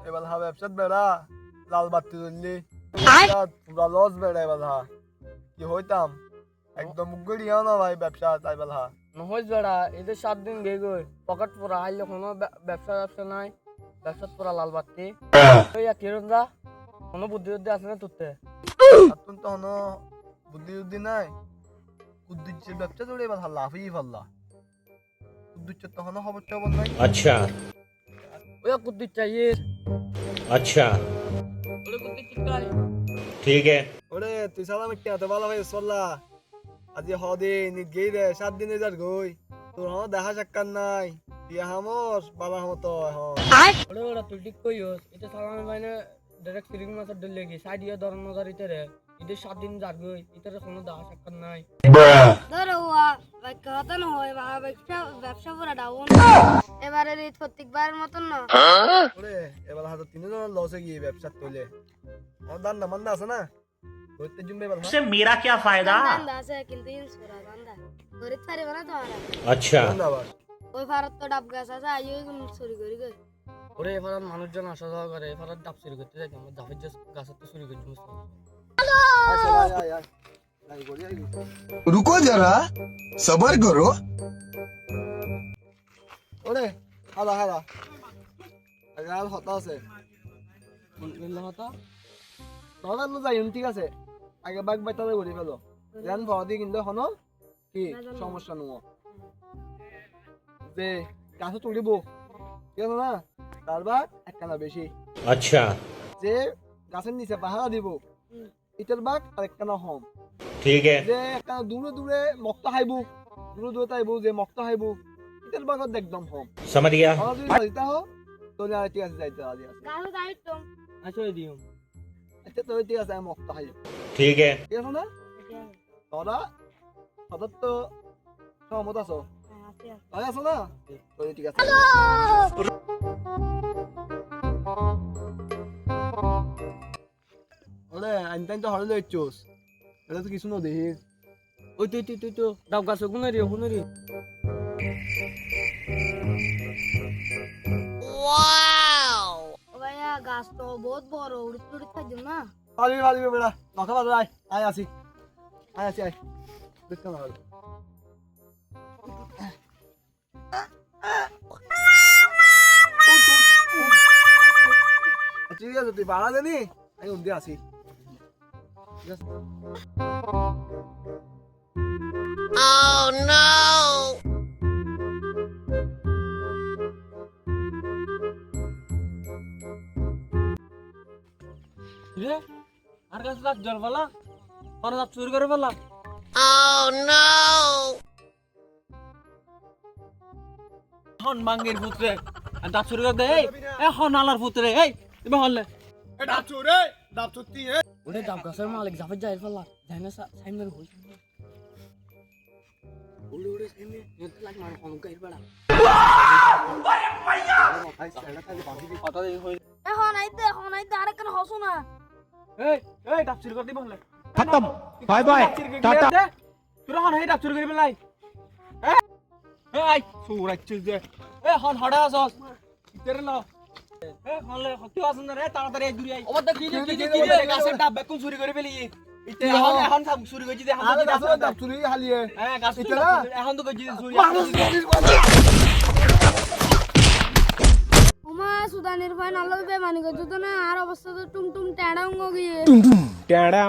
এবার হা ব্যবসাত বেড়া লাল বাতি ধরলি পুরা লস বেড়া এবার হা কি হইতাম একদম গড়িয়াও না ভাই ব্যবসা তাই বেলা নহজ বেড়া এদের 7 দিন গে গই পকেট পুরা আইলে কোনো ব্যবসা নাই ব্যবসা পুরা লাল বাতি ওই কিরণ দা কোনো বুদ্ধি আছে না তুতে তুই তো হনো বুদ্ধি নাই উদ্দিচ্ছে ব্যবসা ধরে এবার লাভই ফাল্লা উদ্দিচ্ছে তো হনো খবর টবর নাই अच्छा ওই কুদ্দি চাইয়ে अच्छा ওরে কুদ্দি চিকাই ठीक है ওরে তুই সালাম কি এত ভালো ভাই সল্লা আজি হদিন গই রে 7 দিনে যার গই তোর হনো দেখা সাক্ষাৎ নাই তুই হামর বালা হম তো ওরে ওরা তুই ঠিক কইস এটা সালামে ভাইনে ডাইরেক্ট সিরিং মাছের ডলে গি সাইডিয়া ধরন নজর ইতেরে এদের 7 দিন যার গই ইতেরে কোনো দেখা সাক্ষাৎ নাই ধরো ভাই কথা না হয় ব্যবসা পুরা ডাউন এবারে এই প্রত্যেকবারের মতন না ওরে এবার হাতে তিনজন লসে গিয়ে ব্যবসা তোলে আমার দান্দা মান্দা আছে না ধরতে জুমবে এবার से मेरा क्या फायदा দান্দা আছে কিন্তু ইনসুরা দান্দা গরিব পারিব না তোমার अच्छा দান্দা আবার ওই ভারত তো ডাব গাছ আছে আইও চুরি করি গই ওরে এফারাত মানুষজন আসা যাওয়া করে এফারাত ডাব চুরি করতে যাই আমরা জাফের গাছের তো চুরি করছি আয় रुको जरा सबर करो ওরে হালা হালা আগাল হতা আছে বললা হতা তখন তো যাই ঠিক আছে আগে বাগ বাইতালে ঘুরে ফেলো জান ভদি কিন্তু হনো কি সমস্যা নো যে গাছ তুলিব ঠিক আছে না তার বাগ একখানা বেশি अच्छा যে গাছের নিচে পাহারা দিব ইটার বাগ আর একখানা হম ठीक है যে একটা দূরে মক্তা খাইবো দূরে তাইবো যে মক্তা খাইবো ইটার বাগত একদম হম समझ गया আমার যদি যাইতা হো তোলে আর ঠিক আছে যাইতে রাজি আছে গাছ দায়িত্ব আসলে দিও আচ্ছা তো ঠিক আছে আমি মক্তা খাইব ठीक है ঠিক আছে না তোরা সদর তো সহমত আছো তাই আছো না তো ঠিক আছে ওরে আনতাই তো হরে লইছস এটা তো কিছু না দেখিস ওই তুই তো ডাব গাছ কোন রে ও ভাইয়া গাছ তো বহুত বড় উড়িত উড়িত থাকবে না পালিবি বেড়া নখা বাজা আয় আসি আয় দেখতে না হলো ঠিক আছে তুই বাড়া দেনি আমি উঠে আসি ঠিক আছে রে আর গাছ লাগ জল ফেলা পরে ডাব চুরি করে ফেলা হন মাঙ্গের পুত্রে আর ডাব চুরি করে দে এই হন আলার পুত্রে এই তুমি হনলে এটা চোরে ডাব চুত্তি এ ওরে ডাব গাছের মালিক জাফর যাই ফেলা যাই না সাইমের হই ওরে সাইমে নেট লাগ মার কোন গাইর বড়া কথা দেই হই এখন আইতে আরেকখানে হসু না এই ডাব চুরি করে দি বললে खत्म बाय बाय टाटा তুই হন এই ডাব চুরি করে বেলাই এই সুরাই চুজ দে হন হড়া আসস তেরে ল হলে হতি আসন রে তাড়াতাড়ি দূরে আই ওবা কি গাছের ডাব বেকুন চুরি করে ফেলি ইতে এখন সব চুরি কইছি দে আরে গাছের ডাব চুরি হালিয়ে গাছ ইতরা এখন তো কইছি চুরি উমা সুদানির ভাই নালো বেমানি করছো তো না আর অবস্থা তো টুমটুম ট্যাড়াঙ্গ গিয়ে टेढ़ा